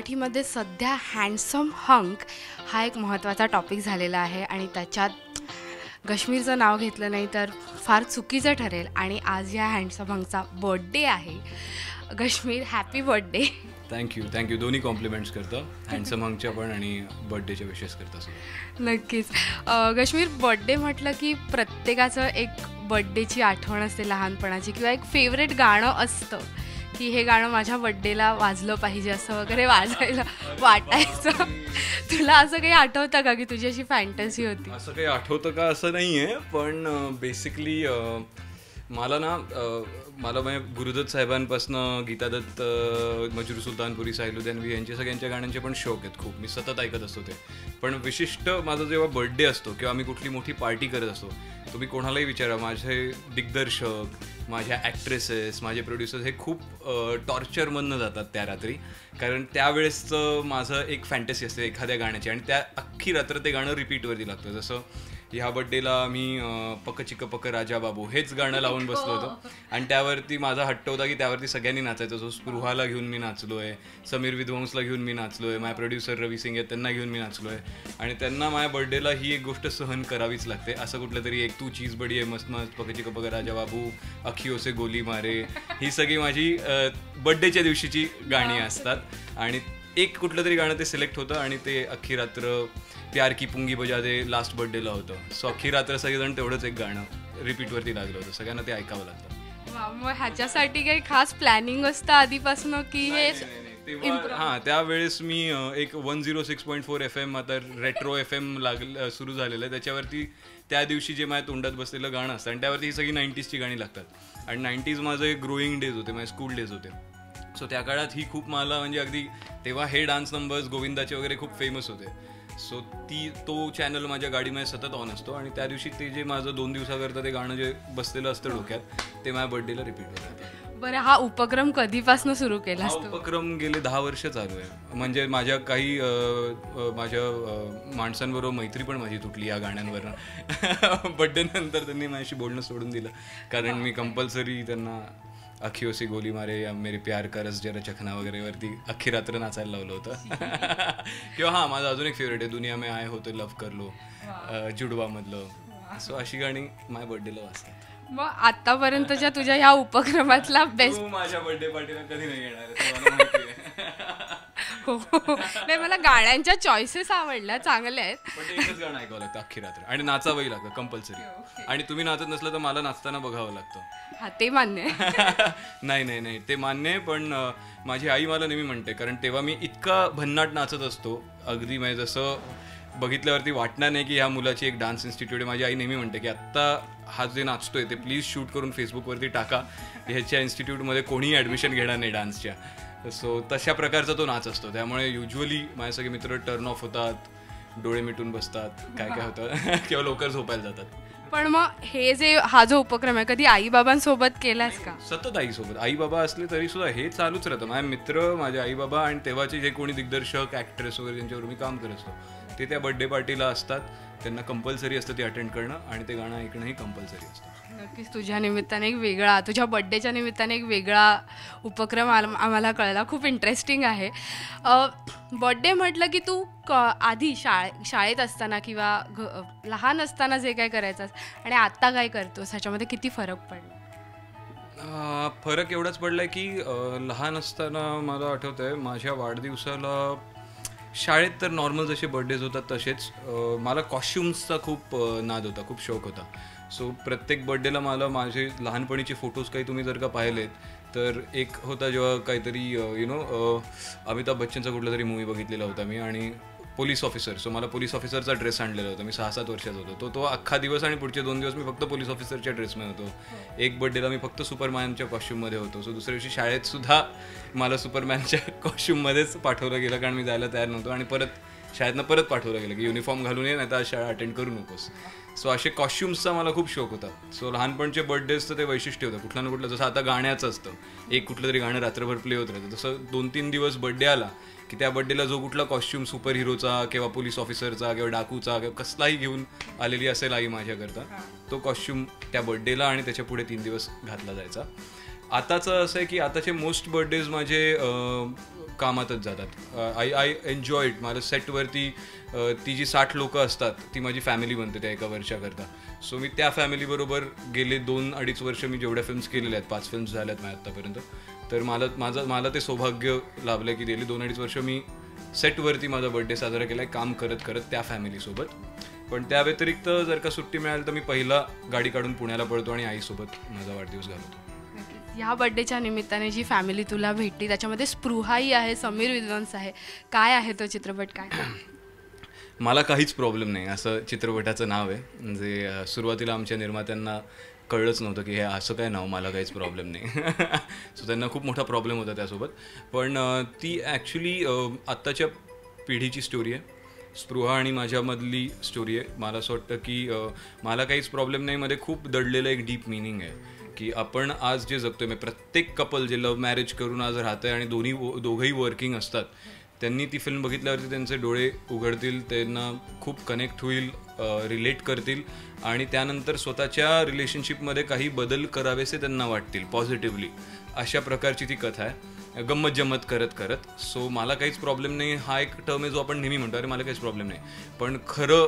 मराठीमध्ये सध्या handsome hunk हा एक महत्त्वाचा टॉपिक झालेला आहे आणि त्याच्यात कश्मीरचं नाव घेतलं नाही तर फार चुकीचं ठरेल. आणि आज या हँडसम हंकचा बर्थडे आहे. Kashmir, happy birthday. थँक्यू दोन्ही कॉम्प्लिमेंट्स करतं, हँडसम हंकच्या पण आणि बर्थडेच्या विशेष करतं सगळं. नक्कीच. कश्मीर, बर्थडे म्हटलं की प्रत्येकाचं एक बर्थडेची आठवण असते लहानपणाची, किंवा एक फेवरेट गाणं असतं की हे गाणं माझ्या बर्थडेला वाजलं पाहिजे असं वगैरे वाजायला वाटायचं. तुला असं काही आठवतं का की तुझी अशी फॅन्टसी होती? असं काही आठवतं का असं नाही आहे, पण बेसिकली मला म्हणजे गुरुदत्त साहेबांपासनं गीता दत्त, मजरू सुलतानपुरी, साहिल उद्यानवी यांचे सगळ्यांच्या गाण्यांचे पण शौक आहेत खूप. मी सतत ऐकत असतो ते. पण विशिष्ट माझा जेव्हा बर्थडे असतो किंवा मी कुठली मोठी पार्टी करत असतो, तुम्ही कोणालाही विचारा, माझे दिग्दर्शक, माझ्या ॲक्ट्रेसेस, माझे प्रोड्युसर्स हे खूप टॉर्चरमधनं जातात त्या रात्री. कारण त्यावेळेसचं माझं एक फॅन्टसी असते एखाद्या गाण्याची, आणि त्या अख्खी रात्र ते गाणं रिपीटवरती लागतं. जसं ह्या बड्डेला मी पक चिक पक राजा बाबू हेच गाणं लावून बसलो होतो, आणि त्यावरती माझा हट्ट होता की त्यावरती सगळ्यांनी नाचायचं. जो स्पृहाला घेऊन मी नाचलो आहे, समीर विध्वंसला घेऊन मी नाचलो आहे, माझ्या प्रोड्युसर रवी सिंग आहेत त्यांना घेऊन मी नाचलो आहे. आणि त्यांना माझ्या बड्डेला ही एक गोष्ट सहन करावीच लागते. असं कुठलं तरी एक तू चीज बडी आहे मस्त मस्त, पक चिक पक राजा बाबू, अखियों से गोली मारे, ही सगळी माझी बड्डेच्या दिवशीची गाणी असतात. आणि एक कुठलं तरी गाणं ते सिलेक्ट होतं आणि ते अख्खी रात्र प्यार की पुंगी बजा दे लास्ट बर्थडेला होतं. सो अख्खी रात्र सगळेजण तेवढंच एक गाणं रिपीटवरती लागलं होतं. सगळ्यांना ते ऐकावं लागतं. मग ह्याच्यासाठी काही खास प्लॅनिंग असतं आधीपासून की हे? हां, त्यावेळेस मी एक 106.4 FM, आता रेट्रो FM सुरू झालेलं आहे, त्याच्यावरती त्या दिवशी जे माझ्या तोंडात बसलेलं गाणं असतं आणि त्यावरती ही सगळी 90sची गाणी लागतात. आणि 90s माझं एक ग्रोईंग डेज होते, माझे स्कूल डेज होते. सो त्या काळात ही खूप मला म्हणजे अगदी तेव्हा हे डान्स नंबर्स गोविंदाचे वगैरे खूप फेमस होते. सो तो चॅनल माझ्या गाडीमध्ये सतत ऑन असतो, आणि त्या दिवशी ते जे माझं 2 दिवसाकरता ते गाणं जे बसलेलं असतं डोक्यात, ते माझ्या बर्थडेला रिपीट होतं. बरं, हा उपक्रम कधीपासून सुरू केला? हा उपक्रम गेले 10 वर्ष चालू आहे. म्हणजे माझ्या काही माझ्या माणसांबरोबर मैत्री पण माझी तुटली या गाण्यांवरनं. बड्डे नंतर त्यांनी माझ्याशी बोलणं सोडून दिलं, कारण मी कंपल्सरी त्यांना अखियों से गोली मारे या मेरे प्यार का रस जरा चखना वगैरे वरती अख्खी रात्र नाचायला लावलं होतं. किंवा हां, माझं अजून एक फेवरेट आहे, दुनिया में आए होते लव कर लो, जुडवामधलं. सो अशी गाणी माझ्या बर्थडेला वाजतात. मग आतापर्यंतच्या तुझ्या ह्या उपक्रमातला बेस्ट? माझ्या बर्थडे पार्टीला कधी नाही येणार. नाही, मला गाण्यांच्या चॉईसेस आवडल्या, चांगल्या आहेत. पण एकच गाणं ऐकावं लागतं अख्खी रात्र, आणि नाचावंही लागतं कंपल्सरी. आणि तुम्ही नाचत नसलं तर मला नाचताना बघावं लागतं. हा, ते मान्य नाही, ते मान्य आहे. पण माझी आई मला नेहमी म्हणते, कारण तेव्हा मी इतका भन्नाट नाचत असतो, अगदी म्हणजे जसं बघितल्यावरती वाटणार नाही की ह्या मुलाची एक डान्स इन्स्टिट्यूट आहे. माझी आई नेहमी म्हणते की आत्ता हा जे नाचतोय ते प्लीज शूट करून फेसबुकवरती टाका, ह्याच्या इन्स्टिट्यूटमध्ये कोणीही ॲडमिशन घेणार नाही डान्सच्या. सो तशा प्रकारचा तो नाच असतो. त्यामुळे युजली माझे सगळे मित्र टर्न ऑफ होतात, डोळे मिटून बसतात, काय होतं किंवा लवकर झोपायला जातात. पण मग हे जे हा जो उपक्रम आहे, कधी आई बाबांसोबत केलास का? सतत आईसोबत. आई बाबा असले तरी सुद्धा हे चालूच राहतं. माझे मित्र, माझे आई बाबा आणि तेव्हाचे जे कोणी दिग्दर्शक, ॲक्ट्रेस वगैरे ज्यांच्यावर मी काम करत असतो, ते त्या बर्थडे पार्टीला असतात. त्यांना कंपल्सरी असतं ते अटेंड करणं, आणि ते गाणं ऐकणंही कंपल्सरी असतं. नक्कीच तुझ्या निमित्ताने एक वेगळा, तुझ्या बड्डेच्या निमित्ताने एक वेगळा उपक्रम आम्हाला कळला. खूप इंटरेस्टिंग आहे. बड्डे म्हटलं की तू आधी शाळेत असताना किंवा लहान असताना जे काय करायचंस आणि आत्ता काय करतोस, ह्याच्यामध्ये किती फरक पडला? फरक एवढाच पडला आहे की लहान असताना मला आठवतं आहे, माझ्या वाढदिवसाला शाळेत तर नॉर्मल जसे बर्थडेज होतात तसेच मला कॉस्ट्युम्सचा खूप नाद होता, खूप शौक होता. सो प्रत्येक बर्थडेला मला माझे लहानपणीचे फोटोज काही तुम्ही जर का पाहिलेत तर एक होता जेव्हा काहीतरी अमिताभ बच्चनचा कुठला तरी मूवी बघितलेला होता मी, आणि पोलीस ऑफिसर. सो मला पोलीस ऑफिसरचा ड्रेस आणलेला होता. मी 6-7 वर्षाचा होतो. तो अख्खा दिवस, आणि पुढचे 2 दिवस मी फक्त पोलीस ऑफिसरच्या ड्रेसमध्ये होतो. एक बर्थडेला मी फक्त सुपरमॅनच्या कॉस्ट्यूममध्ये होतो. सो दुसऱ्या दिवशी शाळेत सुद्धा मला सुपरमॅनच्या कॉस्ट्यूममध्येच पाठवलं गेलं, कारण मी जायला तयार नव्हतो. आणि शाळेतनं परत पाठवलं गेलं की युनिफॉर्म घालून ये, नाही तर शाळा अटेंड करू नकोस. सो असे कॉस्ट्युम्सचा मला खूप शौक होता. सो लहानपणचे बर्थडेचं ते वैशिष्ट्य होतं कुठलं ना कुठलं. जसं आता गाण्याचं असतं, एक कुठलं तरी गाणं रात्रभर प्ले होत राहतं, तसं 2-3 दिवस बर्थडे आला की त्या बर्थडेला जो कुठला कॉस्ट्यूम सुपर हिरोचा किंवा पोलीस ऑफिसरचा किंवा डाकूचा किंवा कसलाही घेऊन आलेली असेल आई माझ्याकरता, तो कॉस्ट्यूम त्या बर्थडेला आणि त्याच्या पुढे 3 दिवस घातला जायचा. आताचं असं आहे की आताचे मोस्ट बर्थडेज माझे कामातच जातात. I enjoy it. मला सेटवरती ती जी 60 लोकं असतात ती माझी फॅमिली बनते त्या एका वर्षाकरता. सो मी त्या फॅमिलीबरोबर गेले 2-2.5 वर्ष मी जेवढ्या फिल्म्स केलेल्या आहेत, 5 फिल्म्स झाल्यात माझ्या आत्तापर्यंत, तर मला ते सौभाग्य लाभलं की गेली 2-2.5 वर्ष मी सेटवरती माझा बर्थडे साजरा केला आहे काम करत करत त्या फॅमिलीसोबत. पण त्या व्यतिरिक्त जर का सुट्टी मिळाली तर मी पहिला गाडी काढून पुण्याला पळतो आणि आईसोबत माझा वाढदिवस घालवतो. ह्या बड्डेच्या निमित्ताने जी फॅमिली तुला भेटली त्याच्यामध्ये स्पृहाही आहे, समीर विद्वंस आहे. काय आहे तो चित्रपट, काय? मला काहीच प्रॉब्लेम नाही असं चित्रपटाचं नाव आहे. म्हणजे सुरुवातीला आमच्या निर्मात्यांना कळलंच नव्हतं की हे असं काय नाव, मला काहीच प्रॉब्लेम नाही. सो त्यांना खूप मोठा प्रॉब्लेम होता त्यासोबत. पण ती ॲक्च्युली आत्ताच्या पिढीची स्टोरी आहे. स्पृहा आणि माझ्यामधली स्टोरी आहे. मला असं वाटतं की मला काहीच प्रॉब्लेम नाही मध्ये खूप दडलेलं एक डीप मिनिंग आहे की आपण आज जे जगतोय, म्हणजे प्रत्येक कपल जे लव्ह मॅरेज करून आज राहतंय आणि दोघंही वर्किंग असतात, त्यांनी ती फिल्म बघितल्यावरती त्यांचे डोळे उघडतील, त्यांना खूप कनेक्ट होईल, रिलेट करतील आणि त्यानंतर स्वतःच्या रिलेशनशिपमध्ये काही बदल करावेसे त्यांना वाटतील पॉझिटिव्हली. अशा प्रकारची ती कथा आहे, गंमत जम्मत करत करत. सो मला काहीच प्रॉब्लेम नाही. हा एक टर्म आहे जो आपण नेहमी म्हणतो, अरे मला काहीच प्रॉब्लेम नाही, पण खरं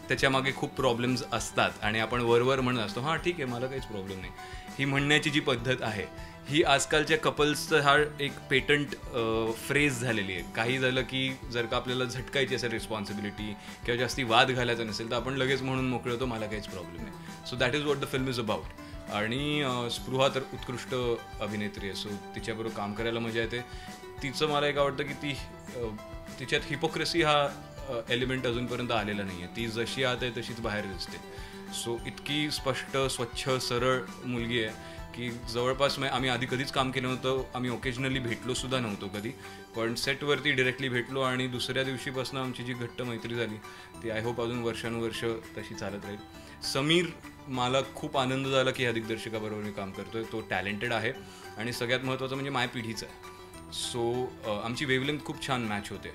त्याच्यामागे खूप प्रॉब्लेम्स असतात आणि आपण वरवर म्हणत असतो हां ठीक आहे मला काहीच प्रॉब्लेम नाही. ही म्हणण्याची जी पद्धत आहे ही आजकालच्या कपल्सचं हा एक पेटंट फ्रेज झालेली आहे. काही झालं की जर का आपल्याला झटकायची असेल रिस्पॉन्सिबिलिटी किंवा जास्ती वाद घालायचा नसेल तर आपण लगेच म्हणून मोकळे होतो मला काहीच प्रॉब्लेम नाही. So that is what the film is about. आणि स्पृहा तर उत्कृष्ट अभिनेत्री आहे, सो तिच्याबरोबर काम करायला मजा येते. तिचं मला एक आवडतं की ती तिच्यात हिपोक्रेसी हा एलिमेंट अजूनपर्यंत आलेला नाही आहे. ती जशी आत आहे तशीच बाहेर दिसते. सो इतकी स्पष्ट स्वच्छ सरळ मुलगी आहे की जवळपास आम्ही आधी कधीच काम केलं नव्हतं, आम्ही ओकेजनली भेटलोसुद्धा नव्हतो कधी, पण सेटवरती डिरेक्टली भेटलो आणि दुसऱ्या दिवशीपासून आमची जी घट्ट मैत्री झाली ती आय होप अजून वर्षानुवर्ष तशी चालत राहील. समीर, मला खूप आनंद झाला की ह्या दिग्दर्शकाबरोबर मी काम करतोय. तो टॅलेंटेड आहे आणि सगळ्यात महत्त्वाचं म्हणजे माझ्या पिढीचा आहे. सो आमची वेवलेंथ खूप छान मॅच होते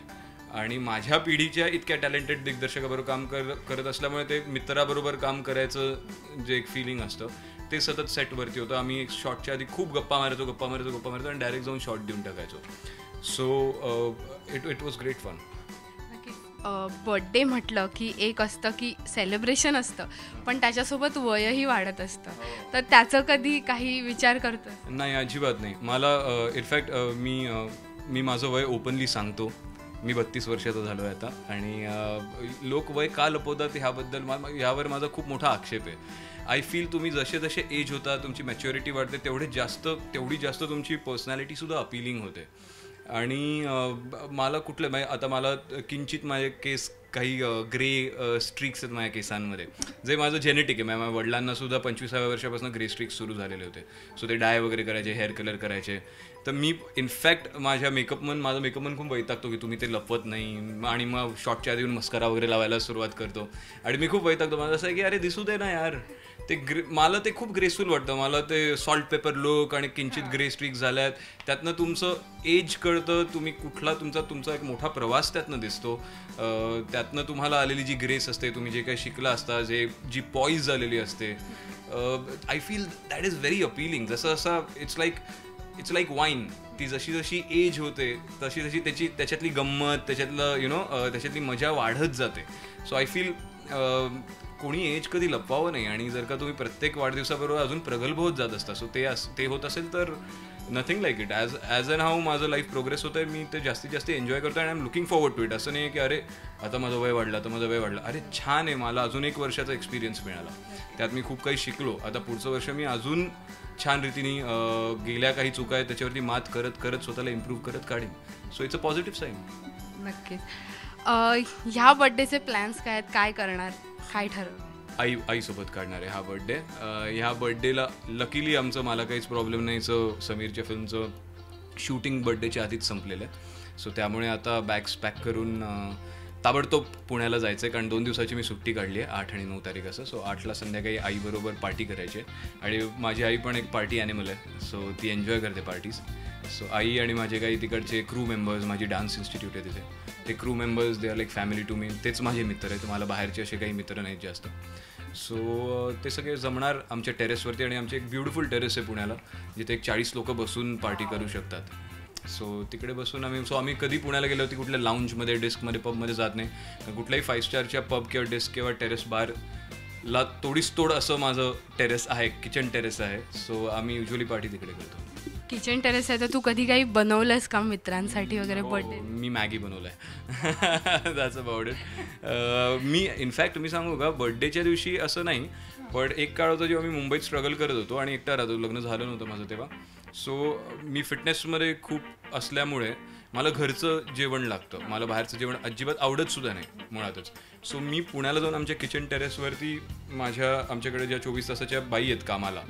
आणि माझ्या पिढीच्या इतक्या टॅलेंटेड दिग्दर्शकाबरोबर काम करत असल्यामुळे ते मित्राबरोबर काम करायचं जे एक फिलिंग असतं ते सतत सेटवरती होतं. आम्ही एक शॉटच्या आधी खूप गप्पा मारायचो आणि डायरेक्ट जाऊन शॉट देऊन टाकायचो. So it was great fun. Birthday म्हटलं की एक असतं की सेलिब्रेशन असतं, पण त्याच्यासोबत वयही वाढत असतं, तर त्याचं कधी काही विचार करतो? नाही, अजिबात नाही. मला इनफॅक्ट मी माझं वय ओपनली सांगतो. मी 32 वर्षाचा झालो आहे आता आणि लोक वय का लपवतात ह्याबद्दल यावर माझा खूप मोठा आक्षेप आहे. आय फील तुम्ही जसे जसे एज होता, तुमची मॅच्युरिटी वाढते, तेवढी जास्त तुमची पर्सनॅलिटीसुद्धा अपीलिंग होते. आणि मला आता मला किंचित माझे केस काही ग्रे स्ट्रिक्स आहेत माझ्या केसांमध्ये, जे माझं जेनेटिक आहे. माझ्या वडिलांना सुद्धा 25व्या वर्षापासून ग्रे स्ट्रिक्स सुरू झालेले होते. सो ते डाय वगैरे करायचे, हेअर कलर करायचे. तर मी इनफॅक्ट माझा मेकअपमन खूप वैतागतो की तुम्ही ते लपवत नाही आणि मग शॉर्टच्या आधी येऊन मस्कारा वगैरे लावायला सुरुवात करतो आणि मी खूप वैतागतो. मला असं आहे की अरे दिसू दे ना यार, मला ते खूप ग्रेसफुल वाटतं. मला ते सॉल्ट पेपर लुक आणि किंचित ग्रे स्ट्रिक्स झाल्यात, त्यातनं तुमचं एज कळतं, तुम्ही कुठला तुमचा एक मोठा प्रवास त्यातनं दिसतो. त्यातनं तुम्हाला आलेली जी ग्रेस असते, तुम्ही जे काही शिकला असता, जी पॉईज झालेली असते, I feel that is very appealing. जसं इट्स लाईक वाईन. ती जशी एज होते तशी त्याच्यातली गंमत, त्याच्यातली मजा वाढत जाते. सो आय फील कोणी एज कधी लपवावं नाही आणि जर का तुम्ही प्रत्येक वाढदिवसाबरोबर अजून प्रगल्भ होत जात असता, सो ते होत असेल तर nothing like it. As and how माझं लाईफ प्रोग्रेस होतं आहे, मी ते जास्तीत जास्त एन्जॉय करतो आणि I am looking forward to it. असं नाही की अरे आता माझं वय वाढलं, अरे छान आहे, मला अजून 1 वर्षाचा एक्सपिरियन्स मिळाला, त्यात मी खूप काही शिकलो. आता पुढचं वर्ष मी अजून छान रीतीने गेल्या काही चुका आहेत त्याच्यावरती मात करत करत स्वतःला इम्प्रूव्ह करत काढेन. So it's a positive sign. नक्कीच. ह्या बर्थडेचे प्लॅन्स काय आहेत, काय करणार, काय ठरवलं? आईसोबत काढणार आहे हा बर्थडे. ह्या बर्थडेला लकीली मला काहीच प्रॉब्लेम नाही. समीरच्या फिल्मचं शूटिंग बर्थडेच्या आधीच संपलेलं आहे. सो त्यामुळे आता बॅग्स पॅक करून ताबडतोब पुण्याला जायचं आहे, कारण 2 दिवसाची मी सुट्टी काढली आहे, 8 आणि 9 तारीख असं. सो 8ला संध्याकाळी आईबरोबर पार्टी करायची आहे आणि माझी आई पण एक पार्टी ॲनिमल आहे, सो ती एन्जॉय करते पार्टीज. सो आई आणि माझे काही तिकडचे क्रू मेंबर्स, माझी डान्स इन्स्टिट्यूट आहे तिथे, ते crew members they are like family to me. तेच माझे मित्र आहेत, मला बाहेरचे असे काही मित्र नाहीत जास्त. सो ते सगळे जमणार आमच्या टेरेसवरती आणि आमचे एक ब्युटिफुल टेरेस आहे पुण्याला, जिथे एक 40 लोक बसून पार्टी करू शकतात. सो तिकडे बसून आम्ही कधी पुण्याला गेलो होती कुठल्या लाऊंजमध्ये डिस्कमध्ये पबमध्ये जात नाही, कुठल्याही 5 स्टारच्या पब किंवा डिस्क किंवा टेरेस बारला तोडीस तोड असं माझं टेरेस आहे, किचन टेरेस आहे. सो आम्ही युजली पार्टी तिकडे करतो. किचन टेरेस आहे तर तू कधी काही बनवलंस का मित्रांसाठी वगैरे बर्थडे? मी मॅगी बनवलाय. That's about it. Me in fact तुम्ही सांगू का, बर्थडेच्या दिवशी असं नाही, पण एक काळ होता जेव्हा मी मुंबईत स्ट्रगल करत होतो आणि एकटा राहतो, लग्न झालं नव्हतं माझं तेव्हा. सो मी फिटनेसमध्ये खूप असल्यामुळे मला घरचं जेवण लागतं, मला बाहेरचं जेवण अजिबात आवडतसुद्धा नाही मुळातच. सो मी पुण्याला जाऊन आमच्या किचन टेरेसवरती आमच्याकडे ज्या 24 तासाच्या बाई आहेत कामाला,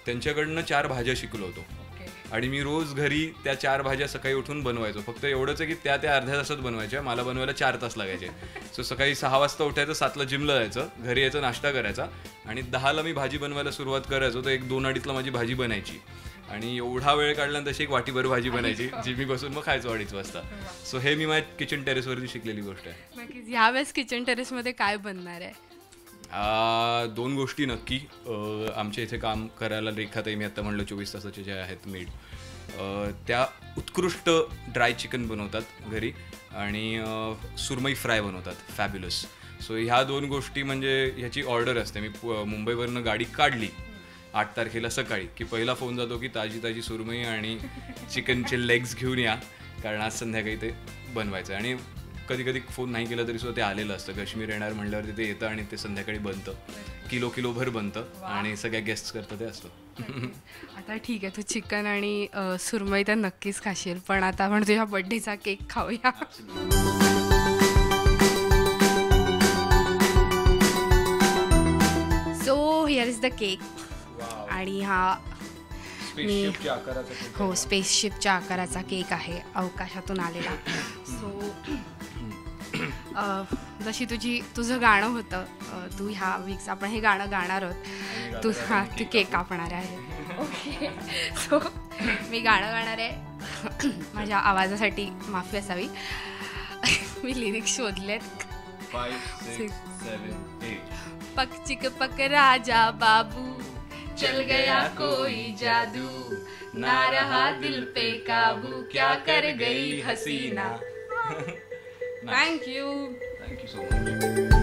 त्यांच्याकडनं 4 भाज्या शिकलो होतो आणि मी रोज घरी त्या 4 भाज्या सकाळी उठून बनवायचो. फक्त एवढंच आहे की त्या अर्ध्या तासात बनवायच्या, मला बनवायला 4 तास लागायचे. सो सकाळी 6 वाजता उठायचं, 7ला जिमला जायचं, घरी यायचं, नाश्ता करायचा आणि 10ला मी भाजी बनवायला सुरुवात करायचो. तर 1-2-2:30ला माझी भाजी बनायची आणि एवढा वेळ काढल्यानंतर तशी एक वाटीभर भाजी बनायची, जी मी बसून मग खायचो 2:30 वाजता. सो हे मी माझ्या किचन टेरेसवरती शिकलेली गोष्ट आहे. ह्यावेळेस किचन टेरेसमध्ये काय बनणार आहे? 2 गोष्टी नक्की. आमच्या इथे काम करायला रेखाताई, मी आता म्हणलं 24 तासाचे जे आहेत मेड, त्या उत्कृष्ट ड्राय चिकन बनवतात घरी आणि सुरमई फ्राय बनवतात, फॅब्युलस. सो ह्या 2 गोष्टी म्हणजे ह्याची ऑर्डर असते. मी मुंबईवरनं गाडी काढली 8 तारखेला सकाळी की पहिला फोन जातो की ताजी सुरमई आणि चिकनचे लेग्स घेऊन या, कारण आज संध्याकाळी ते बनवायचं. आणि कधी फोन नाही केला तरी सुद्धा ते आलेलं असतं. काश्मीर येणार म्हणल्यावर ते येतं आणि ते संध्याकाळी बनतं, किलोभर बनतं आणि सगळ्या गेस्ट्स करतं ते असतं. आता ठीक आहे, तू चिकन आणि सुरमई तर नक्कीच खाशील, पण आता आपण तुझ्या बर्थडेचा केक खाऊया. So here is the cake. आणि हा स्पेसशिपच्या आकाराचा केक आहे, अवकाशातून आलेला. सो जशी तुझं गाणं होतं, तू ह्या वीक्स आपण हे गाणं गाणार आहोत, तू केक कापणार आहे. ओके, सो मी गाणं गाणार आहे. माझ्या आवाजासाठी माफी असावी. मी लिरिक्स शोधलेत. 5, 6, 7, 8. पक चिक पक राजा बाबू, चल गया कोई जादू, ना रहा दिल पे काबू, क्या कर गई Hasina. Thank you. Thank you so much.